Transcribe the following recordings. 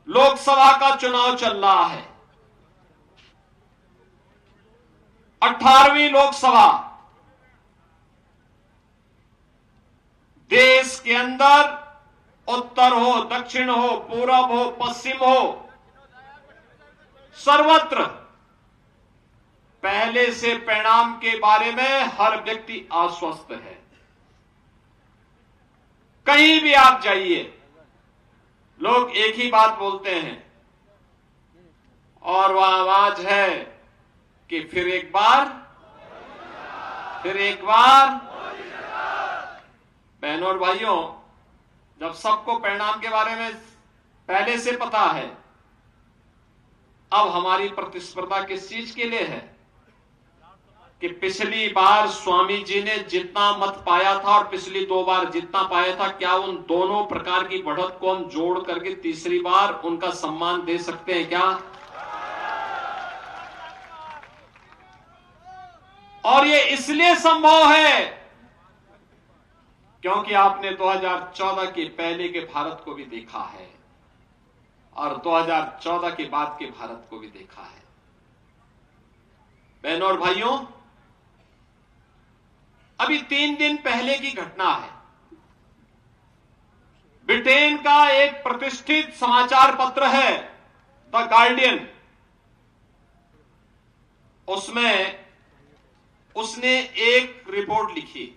लोकसभा का चुनाव चल रहा है। 18वीं लोकसभा। देश के अंदर उत्तर हो, दक्षिण हो, पूरब हो, पश्चिम हो, सर्वत्र पहले से परिणाम के बारे में हर व्यक्ति आश्वस्त है। कहीं भी आप जाइए, लोग एक ही बात बोलते हैं और वह आवाज है कि फिर एक बार। बहनों और भाइयों, जब सबको परिणाम के बारे में पहले से पता है, अब हमारी प्रतिस्पर्धा किस चीज के लिए है कि पिछली बार स्वामी जी ने जितना मत पाया था और पिछली 2 बार जितना पाया था, क्या उन दोनों प्रकार की बढ़त को हम जोड़ करके तीसरी बार उनका सम्मान दे सकते हैं क्या? और ये इसलिए संभव है क्योंकि आपने 2014 के पहले के भारत को भी देखा है और 2014 के बाद के भारत को भी देखा है। बहनों और भाइयों, अभी 3 दिन पहले की घटना है। ब्रिटेन का एक प्रतिष्ठित समाचार पत्र है द गार्डियन, उसमें उसने एक रिपोर्ट लिखी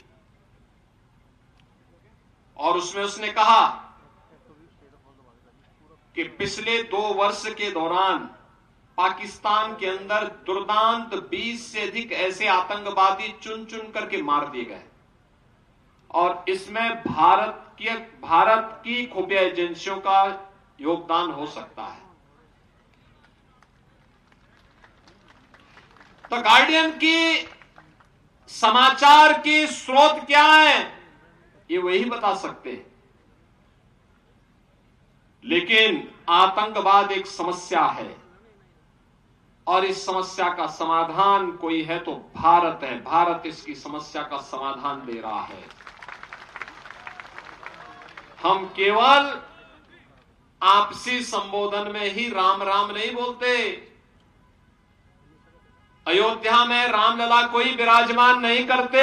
और उसमें उसने कहा कि पिछले 2 वर्ष के दौरान पाकिस्तान के अंदर दुर्दांत 20 से अधिक ऐसे आतंकवादी चुन चुन करके मार दिए गए और इसमें भारत की खुफिया एजेंसियों का योगदान हो सकता है। तो गार्डियन की समाचार की स्रोत क्या है, ये वही बता सकते हैं। लेकिन आतंकवाद एक समस्या है और इस समस्या का समाधान कोई है तो भारत है। भारत इसकी समस्या का समाधान दे रहा है। हम केवल आपसी संबोधन में ही राम राम नहीं बोलते। अयोध्या में रामलला कोई विराजमान नहीं करते,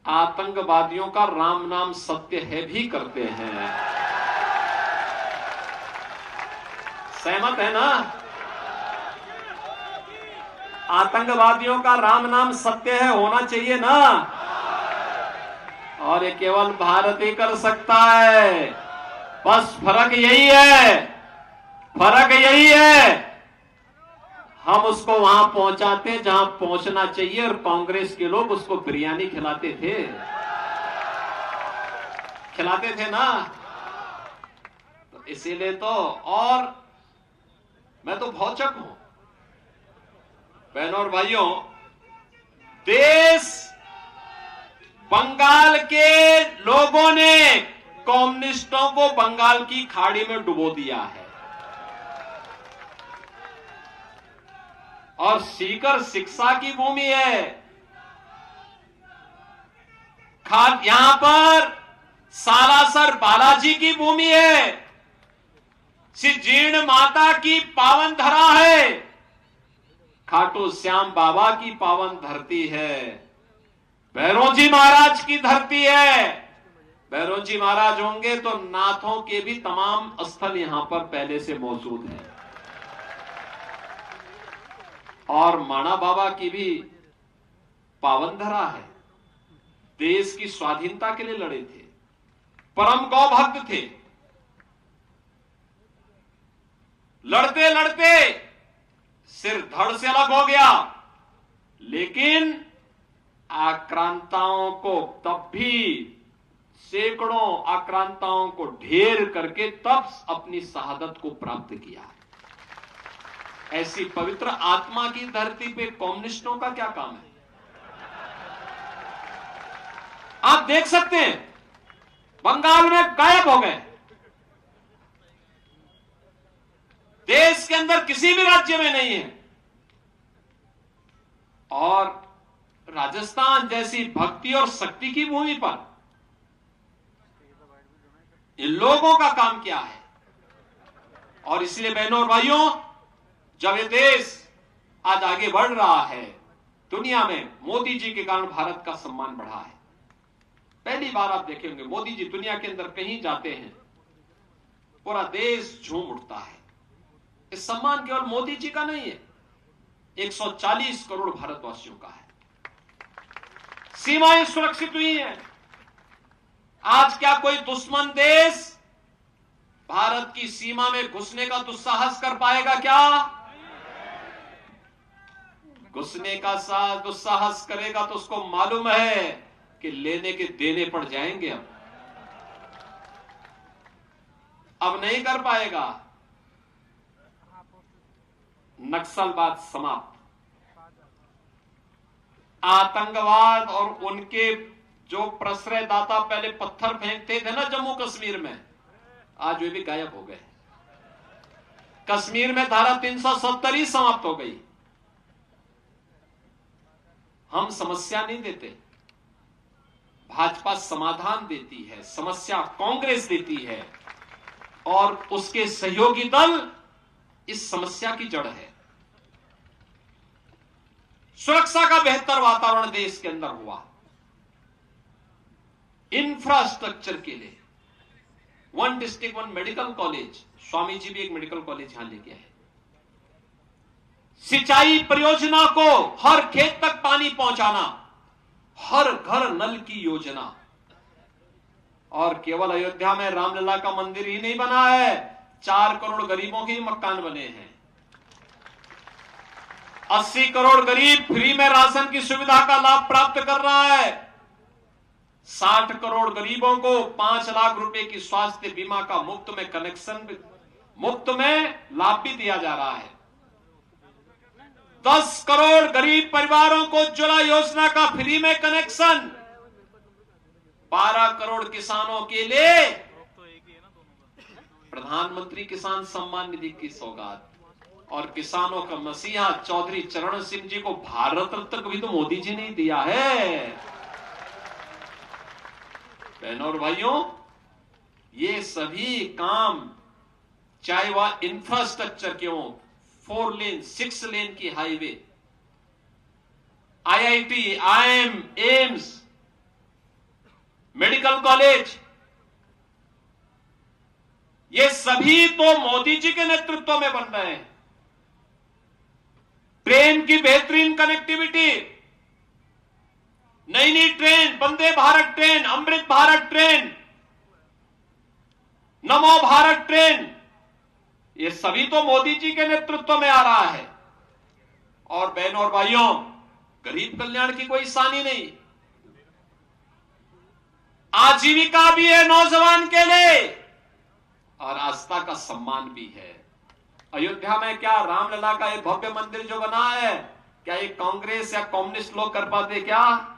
आतंकवादियों का राम नाम सत्य है भी करते हैं। सहमत है ना? आतंकवादियों का राम नाम सत्य है, होना चाहिए ना? और ये केवल भारत ही कर सकता है। बस फर्क यही है, हम उसको वहां पहुंचाते जहां पहुंचना चाहिए और कांग्रेस के लोग उसको बिरयानी खिलाते थे ना। तो इसीलिए तो, और मैं तो भौचक हूं बहनों और भाइयों। देश बंगाल के लोगों ने कम्युनिस्टों को बंगाल की खाड़ी में डुबो दिया है और सीकर शिक्षा की भूमि है। यहां पर सालासर बालाजी की भूमि है, श्री जीर्ण माता की पावन धरा है, खाटू श्याम बाबा की पावन धरती है, भैरोजी महाराज की धरती है। भैरोजी महाराज होंगे तो नाथों के भी तमाम स्थल यहां पर पहले से मौजूद हैं और माणा बाबा की भी पावन धरा है। देश की स्वाधीनता के लिए लड़े थे, परम गौ भक्त थे। लड़ते लड़ते सिर धड़ से अलग हो गया, लेकिन आक्रांताओं को तब भी सैकड़ों आक्रांताओं को ढेर करके तब अपनी शहादत को प्राप्त किया। ऐसी पवित्र आत्मा की धरती पे कम्युनिस्टों का क्या काम है? आप देख सकते हैं बंगाल में गायब हो गए। देश के अंदर किसी भी राज्य में नहीं है। और राजस्थान जैसी भक्ति और शक्ति की भूमि पर इन लोगों का काम क्या है? और इसलिए बहनों और भाइयों, जब ये देश आज आगे बढ़ रहा है, दुनिया में मोदी जी के कारण भारत का सम्मान बढ़ा है। पहली बार आप देखे होंगे, मोदी जी दुनिया के अंदर कहीं जाते हैं, पूरा देश झूम उठता है। इस सम्मान केवल मोदी जी का नहीं है, 140 करोड़ भारतवासियों का है। सीमाएं सुरक्षित हुई हैं। आज क्या कोई दुश्मन देश भारत की सीमा में घुसने का दुस्साहस कर पाएगा? क्या घुसने का दुस्साहस करेगा तो उसको मालूम है कि लेने के देने पड़ जाएंगे। अब नहीं कर पाएगा। नक्सलवाद समाप्त, आतंकवाद और उनके जो प्रश्रयदाता पहले पत्थर फेंकते थे ना जम्मू कश्मीर में, आज वे भी गायब हो गए। कश्मीर में धारा 370 ही समाप्त हो गई। हम समस्या नहीं देते, भाजपा समाधान देती है, समस्या कांग्रेस देती है और उसके सहयोगी दल इस समस्या की जड़ है। सुरक्षा का बेहतर वातावरण देश के अंदर हुआ। इंफ्रास्ट्रक्चर के लिए 1 district 1 medical college, Swami ji भी एक मेडिकल कॉलेज यहां लेके आए। सिंचाई परियोजना को हर खेत तक पानी पहुंचाना, हर घर नल की योजना। और केवल अयोध्या में रामलला का मंदिर ही नहीं बना है, 4 करोड़ गरीबों के मकान बने हैं। 80 करोड़ गरीब फ्री में राशन की सुविधा का लाभ प्राप्त कर रहा है। 60 करोड़ गरीबों को 5 लाख रुपए की स्वास्थ्य बीमा का मुफ्त में कनेक्शन, मुफ्त में लाभ भी दिया जा रहा है। 10 करोड़ गरीब परिवारों को उज्ज्वला योजना का फ्री में कनेक्शन। 12 करोड़ किसानों के लिए प्रधानमंत्री किसान सम्मान निधि की सौगात। और किसानों का मसीहा चौधरी चरण सिंह जी को भारत रत्न भी तो मोदी जी ने दिया है। बहनों और भाइयों, ये सभी काम, चाहे वह इंफ्रास्ट्रक्चर के हो, 4 लेन 6 लेन की highway, IIT, IIM, AIIMS, medical college, ये सभी तो मोदी जी के नेतृत्व में बन रहे हैं। ट्रेन की बेहतरीन कनेक्टिविटी, नई नई train, Vande Bharat train, Amrit Bharat train, नमो भारत ट्रेन, ये सभी तो मोदी जी के नेतृत्व में आ रहा है। और बहनों और भाइयों, गरीब कल्याण की कोई सानी नहीं, आजीविका भी है नौजवान के लिए और आस्था का सम्मान भी है। अयोध्या में क्या रामलला का ये भव्य मंदिर जो बना है, क्या ये कांग्रेस या कम्युनिस्ट लोग कर पाते? क्या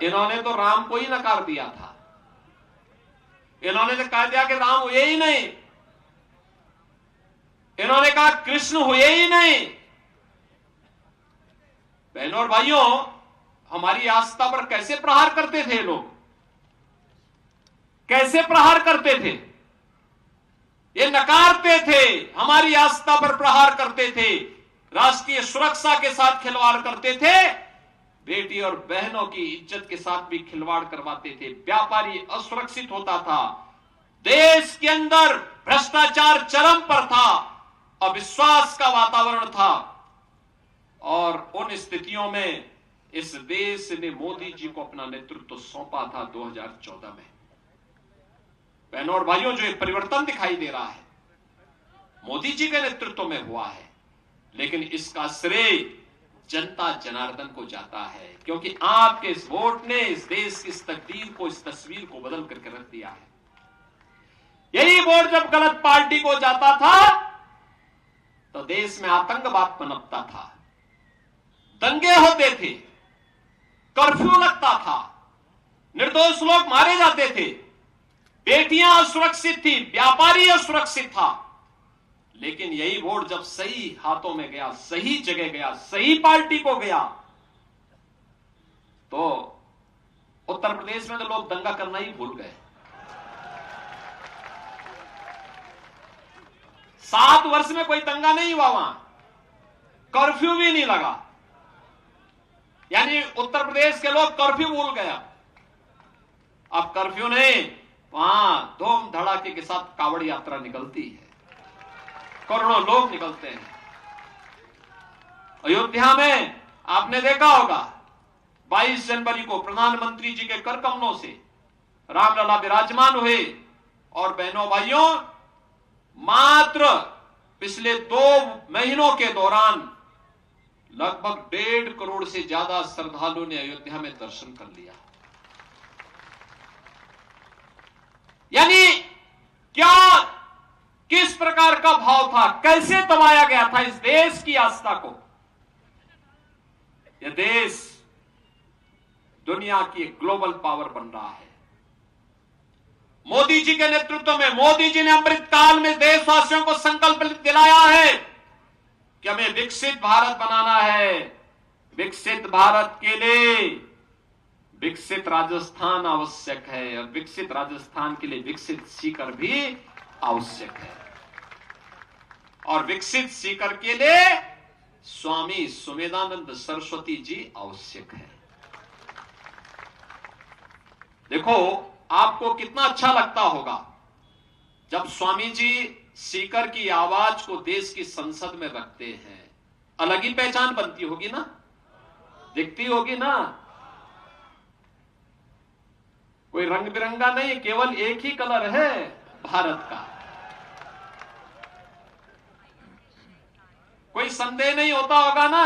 इन्होंने तो राम को ही नकार दिया था। इन्होंने तो कह दिया कि राम हुए ही नहीं, इन्होंने कहा कृष्ण हुए ही नहीं। बहनों और भाइयों, हमारी आस्था पर कैसे प्रहार करते थे लोग, कैसे प्रहार करते थे? ये नकारते थे, हमारी आस्था पर प्रहार करते थे, राष्ट्रीय सुरक्षा के साथ खिलवाड़ करते थे, बेटी और बहनों की इज्जत के साथ भी खिलवाड़ करवाते थे। व्यापारी असुरक्षित होता था, देश के अंदर भ्रष्टाचार चरम पर था, अविश्वास का वातावरण था। और उन स्थितियों में इस देश ने मोदी जी को अपना नेतृत्व सौंपा था 2014 में। बहनों और भाइयों, जो एक परिवर्तन दिखाई दे रहा है मोदी जी के नेतृत्व में हुआ है, लेकिन इसका श्रेय जनता जनार्दन को जाता है, क्योंकि आपके इस वोट ने इस देश की इस तकदीर को, इस तस्वीर को बदल करके रख दिया है। यही वोट जब गलत पार्टी को जाता था तो देश में आतंकवाद पनपता था, दंगे होते थे, कर्फ्यू लगता था, निर्दोष लोग मारे जाते थे, बेटियां असुरक्षित थी, व्यापारी असुरक्षित था। लेकिन यही वोट जब सही हाथों में गया, सही जगह गया, सही पार्टी को गया, तो उत्तर प्रदेश में तो लोग दंगा करना ही भूल गए। 7 वर्ष में कोई दंगा नहीं हुआ वहां, कर्फ्यू भी नहीं लगा, यानी उत्तर प्रदेश के लोग कर्फ्यू भूल गया। अब कर्फ्यू नहीं, वहां धूम धड़ाके के साथ कावड़ यात्रा निकलती है, करोड़ों लोग निकलते हैं। अयोध्या में आपने देखा होगा 22 जनवरी को प्रधानमंत्री जी के कर कमलों से रामलला विराजमान हुए, और बहनों भाइयों मात्र पिछले 2 महीनों के दौरान लगभग 1.5 करोड़ से ज्यादा श्रद्धालुओं ने अयोध्या में दर्शन कर लिया। यानी क्या, किस प्रकार का भाव था, कैसे दबाया गया था इस देश की आस्था को। यह देश दुनिया की एक ग्लोबल पावर बन रहा है। मोदी जी के नेतृत्व में, मोदी जी ने अमृत काल में देशवासियों को संकल्प दिलाया है कि हमें विकसित भारत बनाना है। विकसित भारत के लिए विकसित राजस्थान आवश्यक है, और विकसित राजस्थान के लिए विकसित सीकर भी आवश्यक है, और विकसित सीकर के लिए स्वामी सुमेधानंद सरस्वती जी आवश्यक है। देखो आपको कितना अच्छा लगता होगा जब स्वामी जी सीकर की आवाज को देश की संसद में रखते हैं। अलग ही पहचान बनती होगी ना, दिखती होगी ना। कोई रंग बिरंगा नहीं, केवल एक ही कलर है भारत का। कोई संदेह नहीं होता होगा ना।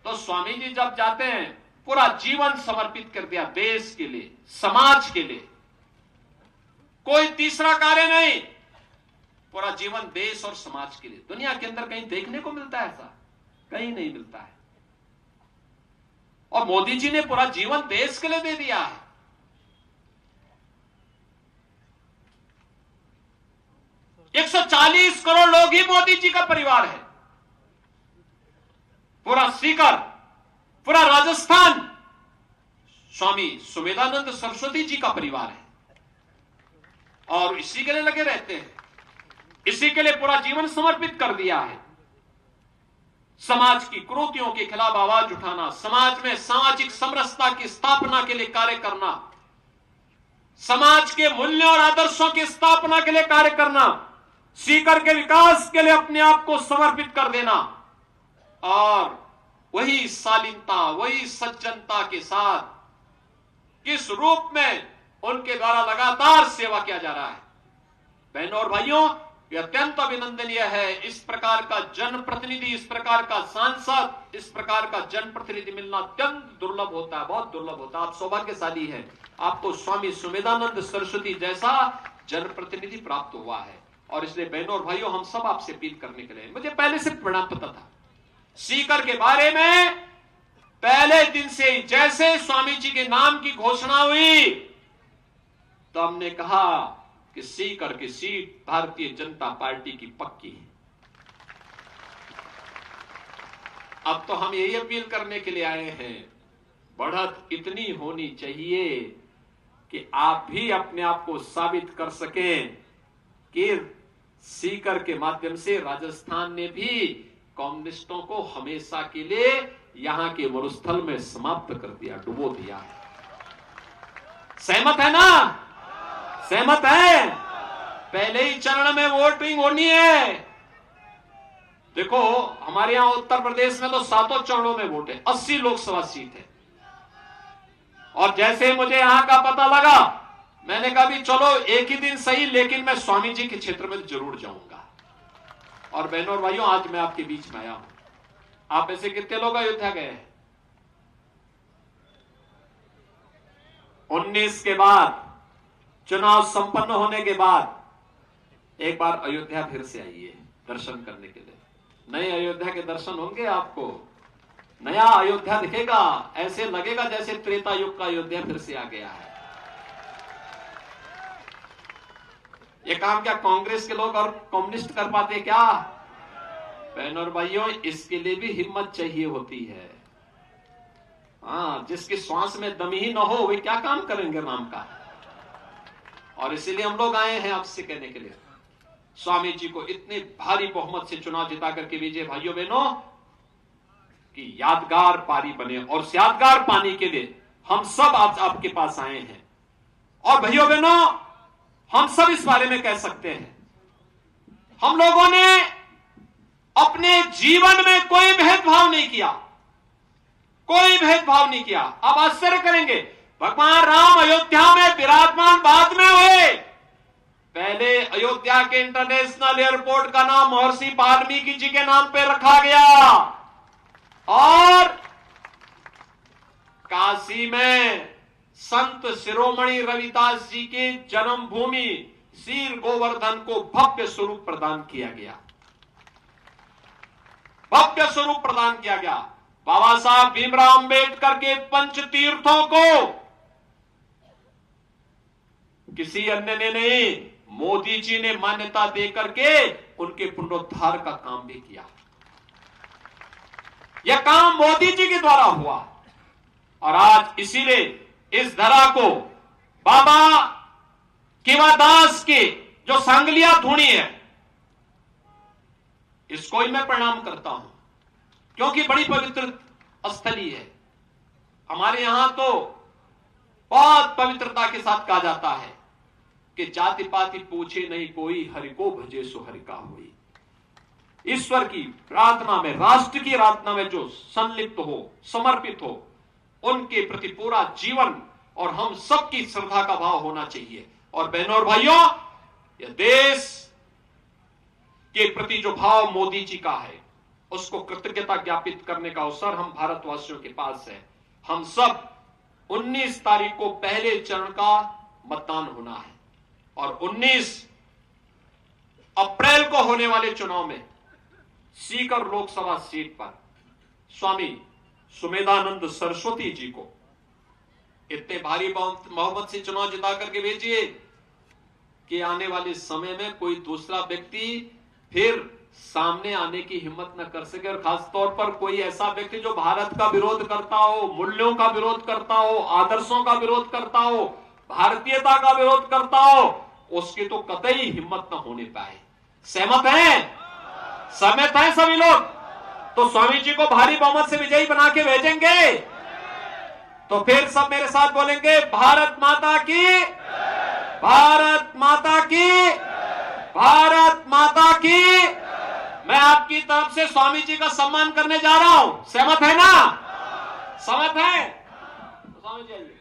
तो स्वामी जी जब जाते हैं, पूरा जीवन समर्पित कर दिया देश के लिए, समाज के लिए, कोई तीसरा कार्य नहीं, पूरा जीवन देश और समाज के लिए। दुनिया के अंदर कहीं देखने को मिलता है ऐसा? कहीं नहीं मिलता है। और मोदी जी ने पूरा जीवन देश के लिए दे दिया है। एक 140 करोड़ लोग ही मोदी जी का परिवार है। पूरा सीकर, पूरा राजस्थान स्वामी सुमेधानंद सरस्वती जी का परिवार है, और इसी के लिए लगे रहते हैं, इसी के लिए पूरा जीवन समर्पित कर दिया है। समाज की कुरीतियों के खिलाफ आवाज उठाना, समाज में सामाजिक समरसता की स्थापना के लिए कार्य करना, समाज के मूल्यों और आदर्शों की स्थापना के लिए कार्य करना, सीकर के विकास के लिए अपने आप को समर्पित कर देना, और वही शालीनता, वही सज्जनता के साथ किस रूप में उनके द्वारा लगातार सेवा किया जा रहा है। बहनों और भाइयों, यह अत्यंत अभिनंदनीय है। इस प्रकार का जनप्रतिनिधि, इस प्रकार का सांसद, इस प्रकार का जनप्रतिनिधि मिलना अत्यंत दुर्लभ होता है, बहुत दुर्लभ होता है। आप सौभाग्यशाली हैं, आपको स्वामी सुमेधानंद सरस्वती जैसा जनप्रतिनिधि प्राप्त हुआ है। और इसलिए बहनों और भाइयों, हम सब आपसे अपील करने के लिए, मुझे पहले से परिणाम पता था सीकर के बारे में। पहले दिन से ही जैसे स्वामी जी के नाम की घोषणा हुई, तो हमने कहा कि सीकर की सीट भारतीय जनता पार्टी की पक्की है। अब तो हम यही अपील करने के लिए आए हैं, बढ़त इतनी होनी चाहिए कि आप भी अपने आप को साबित कर सकें कि सीकर के माध्यम से राजस्थान ने भी कम्युनिस्टों को हमेशा के लिए यहां के मरुस्थल में समाप्त कर दिया, डुबो दिया है। सहमत है ना? सहमत है? पहले ही चरण में वोटिंग होनी है। देखो हमारे यहां उत्तर प्रदेश में तो 7 चरणों में वोट है, 80 लोकसभा सीट है। और जैसे मुझे यहां का पता लगा, मैंने कहा भी चलो एक ही दिन सही, लेकिन मैं स्वामी जी के क्षेत्र में जरूर जाऊंगा। और बहनों और भाइयों, आज मैं आपके बीच में आया हूं। आप ऐसे कितने लोग अयोध्या गए हैं? 19 के बाद, चुनाव संपन्न होने के बाद एक बार अयोध्या फिर से आइए दर्शन करने के लिए। नए अयोध्या के दर्शन होंगे, आपको नया अयोध्या दिखेगा। ऐसे लगेगा जैसे त्रेता युग का अयोध्या फिर से आ गया है। ये काम क्या कांग्रेस के लोग और कम्युनिस्ट कर पाते क्या? बहनों और भाइयों, इसके लिए भी हिम्मत चाहिए होती है। हाँ, जिसकी श्वास में दम ही न हो वे क्या काम करेंगे नाम का। और इसीलिए हम लोग आए हैं आपसे कहने के लिए स्वामी जी को इतने भारी बहुमत से चुनाव जिता करके भेजे भाइयों बहनों कि यादगार पारी बने। और उस यादगार पानी के लिए हम सब आज आपके पास आए हैं। और भाइयों बहनों, हम सब इस बारे में कह सकते हैं, हम लोगों ने अपने जीवन में कोई भेदभाव नहीं किया, कोई भेदभाव नहीं किया। आप आश्चर्य करेंगे, भगवान राम अयोध्या में विराजमान बाद में हुए। पहले अयोध्या के इंटरनेशनल एयरपोर्ट का नाम महर्षि वाल्मीकि जी के नाम पे रखा गया और काशी में संत शिरोमणि रविदास जी के जन्मभूमि शीर गोवर्धन को भव्य स्वरूप प्रदान किया गया, भव्य स्वरूप प्रदान किया गया। बाबा साहब भीमराव अंबेडकर के पंच तीर्थों को किसी अन्य ने नहीं, मोदी जी ने मान्यता देकर के उनके पुनरुद्धार का काम भी किया। यह काम मोदी जी के द्वारा हुआ और आज इसीलिए इस धरा को बाबा केवादास के जो सांगलिया धुनी है, इसको ही मैं प्रणाम करता हूं क्योंकि बड़ी पवित्र स्थली है। हमारे यहां तो बहुत पवित्रता के साथ कहा जाता है कि जाति पाति पूछे नहीं कोई, हरि को भजे सो हरि का होई। ईश्वर की प्रार्थना में, राष्ट्र की प्रार्थना में जो संलिप्त हो, समर्पित हो, उनके प्रति पूरा जीवन और हम सबकी श्रद्धा का भाव होना चाहिए। और बहनों और भाइयों, यह देश के प्रति जो भाव मोदी जी का है, उसको कृतज्ञता ज्ञापित करने का अवसर हम भारतवासियों के पास है। हम सब 19 तारीख को पहले चरण का मतदान होना है और 19 अप्रैल को होने वाले चुनाव में सीकर लोकसभा सीट पर स्वामी सुमेधानंद सरस्वती जी को इतने भारी बहुमत से चुनाव जिता करके भेजिए कि आने वाले समय में कोई दूसरा व्यक्ति फिर सामने आने की हिम्मत न कर सके। और खासतौर पर कोई ऐसा व्यक्ति जो भारत का विरोध करता हो, मूल्यों का विरोध करता हो, आदर्शों का विरोध करता हो, भारतीयता का विरोध करता हो, उसकी तो कतई हिम्मत न होने पाए। सहमत हैं? सहमत हैं सभी लोग? तो स्वामी जी को भारी बहुमत से विजयी बना के भेजेंगे। तो फिर सब मेरे साथ बोलेंगे, भारत माता की, भारत माता की, भारत माता की। मैं आपकी तरफ से स्वामी जी का सम्मान करने जा रहा हूं। सहमत है ना? सहमत है? स्वामी जी आइए।